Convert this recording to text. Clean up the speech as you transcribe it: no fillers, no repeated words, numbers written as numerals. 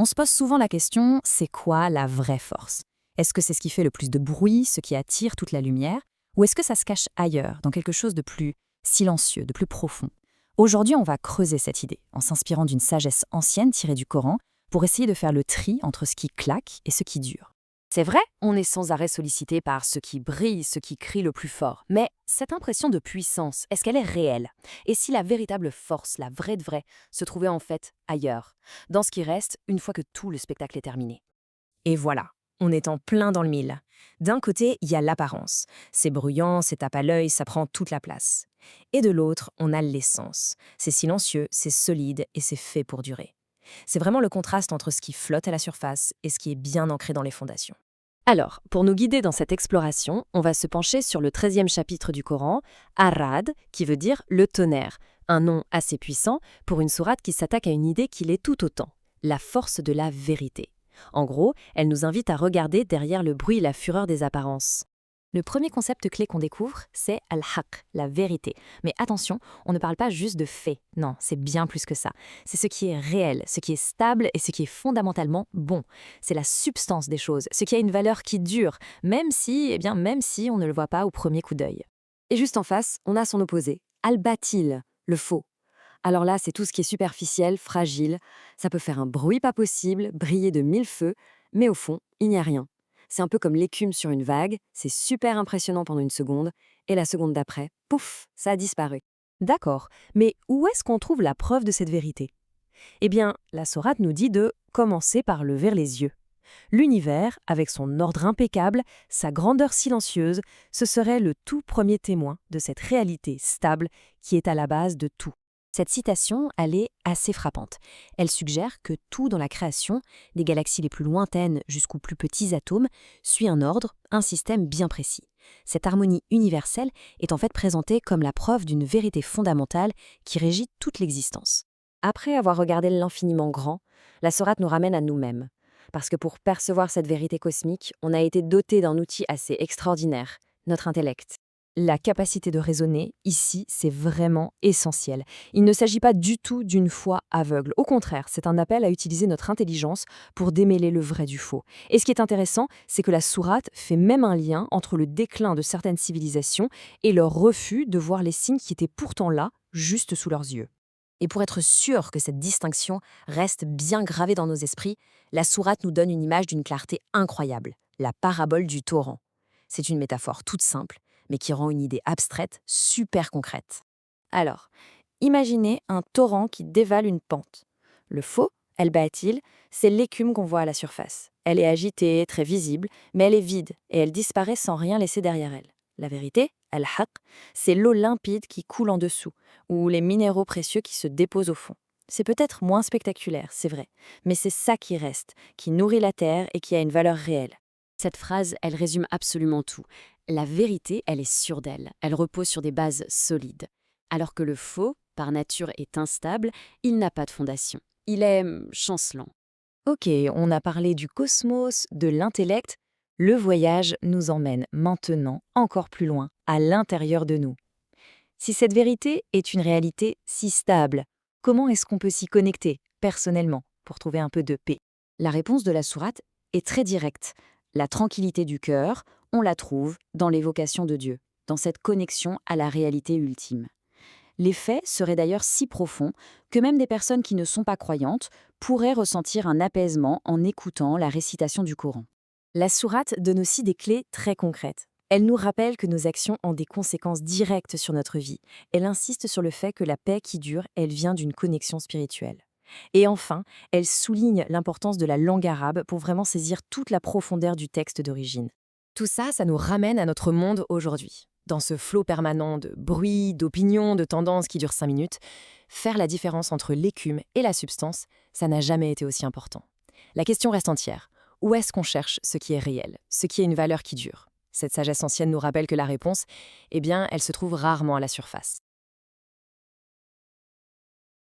On se pose souvent la question, c'est quoi la vraie force? Est-ce que c'est ce qui fait le plus de bruit, ce qui attire toute la lumière? Ou est-ce que ça se cache ailleurs, dans quelque chose de plus silencieux, de plus profond? Aujourd'hui, on va creuser cette idée, en s'inspirant d'une sagesse ancienne tirée du Coran, pour essayer de faire le tri entre ce qui claque et ce qui dure. C'est vrai, on est sans arrêt sollicité par ce qui brille, ce qui crie le plus fort. Mais cette impression de puissance, est-ce qu'elle est réelle? Et si la véritable force, la vraie de vraie, se trouvait en fait ailleurs, dans ce qui reste une fois que tout le spectacle est terminé? Et voilà, on est en plein dans le mille. D'un côté, il y a l'apparence. C'est bruyant, c'est tape à l'œil, ça prend toute la place. Et de l'autre, on a l'essence. C'est silencieux, c'est solide et c'est fait pour durer. C'est vraiment le contraste entre ce qui flotte à la surface et ce qui est bien ancré dans les fondations. Alors, pour nous guider dans cette exploration, on va se pencher sur le 13e chapitre du Coran, Arad, qui veut dire le tonnerre, un nom assez puissant pour une sourate qui s'attaque à une idée qui l'est tout autant, la force de la vérité. En gros, elle nous invite à regarder derrière le bruit et la fureur des apparences. Le premier concept clé qu'on découvre, c'est al-haq, la vérité. Mais attention, on ne parle pas juste de faits. Non, c'est bien plus que ça. C'est ce qui est réel, ce qui est stable et ce qui est fondamentalement bon. C'est la substance des choses, ce qui a une valeur qui dure, même si on ne le voit pas au premier coup d'œil. Et juste en face, on a son opposé, al-batil, le faux. Alors là, c'est tout ce qui est superficiel, fragile. Ça peut faire un bruit pas possible, briller de mille feux, mais au fond, il n'y a rien. C'est un peu comme l'écume sur une vague, c'est super impressionnant pendant une seconde, et la seconde d'après, pouf, ça a disparu. D'accord, mais où est-ce qu'on trouve la preuve de cette vérité? Eh bien, la sourate nous dit de commencer par lever les yeux. L'univers, avec son ordre impeccable, sa grandeur silencieuse, ce serait le tout premier témoin de cette réalité stable qui est à la base de tout. Cette citation, elle est assez frappante. Elle suggère que tout dans la création, des galaxies les plus lointaines jusqu'aux plus petits atomes, suit un ordre, un système bien précis. Cette harmonie universelle est en fait présentée comme la preuve d'une vérité fondamentale qui régit toute l'existence. Après avoir regardé l'infiniment grand, la sourate nous ramène à nous-mêmes. Parce que pour percevoir cette vérité cosmique, on a été doté d'un outil assez extraordinaire, notre intellect. La capacité de raisonner, ici, c'est vraiment essentiel. Il ne s'agit pas du tout d'une foi aveugle. Au contraire, c'est un appel à utiliser notre intelligence pour démêler le vrai du faux. Et ce qui est intéressant, c'est que la sourate fait même un lien entre le déclin de certaines civilisations et leur refus de voir les signes qui étaient pourtant là, juste sous leurs yeux. Et pour être sûr que cette distinction reste bien gravée dans nos esprits, la sourate nous donne une image d'une clarté incroyable, la parabole du torrent. C'est une métaphore toute simple, mais qui rend une idée abstraite super concrète. Alors, imaginez un torrent qui dévale une pente. Le faux, el-bâtil, c'est l'écume qu'on voit à la surface. Elle est agitée, très visible, mais elle est vide et elle disparaît sans rien laisser derrière elle. La vérité, el-haq, c'est l'eau limpide qui coule en dessous, ou les minéraux précieux qui se déposent au fond. C'est peut-être moins spectaculaire, c'est vrai, mais c'est ça qui reste, qui nourrit la terre et qui a une valeur réelle. Cette phrase, elle résume absolument tout. La vérité, elle est sûre d'elle, elle repose sur des bases solides. Alors que le faux, par nature, est instable, il n'a pas de fondation. Il est chancelant. Ok, on a parlé du cosmos, de l'intellect. Le voyage nous emmène maintenant encore plus loin, à l'intérieur de nous. Si cette vérité est une réalité si stable, comment est-ce qu'on peut s'y connecter, personnellement, pour trouver un peu de paix? La réponse de la sourate est très directe. La tranquillité du cœur, on la trouve dans l'évocation de Dieu, dans cette connexion à la réalité ultime. L'effet serait d'ailleurs si profond que même des personnes qui ne sont pas croyantes pourraient ressentir un apaisement en écoutant la récitation du Coran. La sourate donne aussi des clés très concrètes. Elle nous rappelle que nos actions ont des conséquences directes sur notre vie. Elle insiste sur le fait que la paix qui dure, elle vient d'une connexion spirituelle. Et enfin, elle souligne l'importance de la langue arabe pour vraiment saisir toute la profondeur du texte d'origine. Tout ça, ça nous ramène à notre monde aujourd'hui. Dans ce flot permanent de bruit, d'opinions, de tendances qui durent 5 minutes, faire la différence entre l'écume et la substance, ça n'a jamais été aussi important. La question reste entière. Où est-ce qu'on cherche ce qui est réel, ce qui a une valeur qui dure? Cette sagesse ancienne nous rappelle que la réponse, elle se trouve rarement à la surface.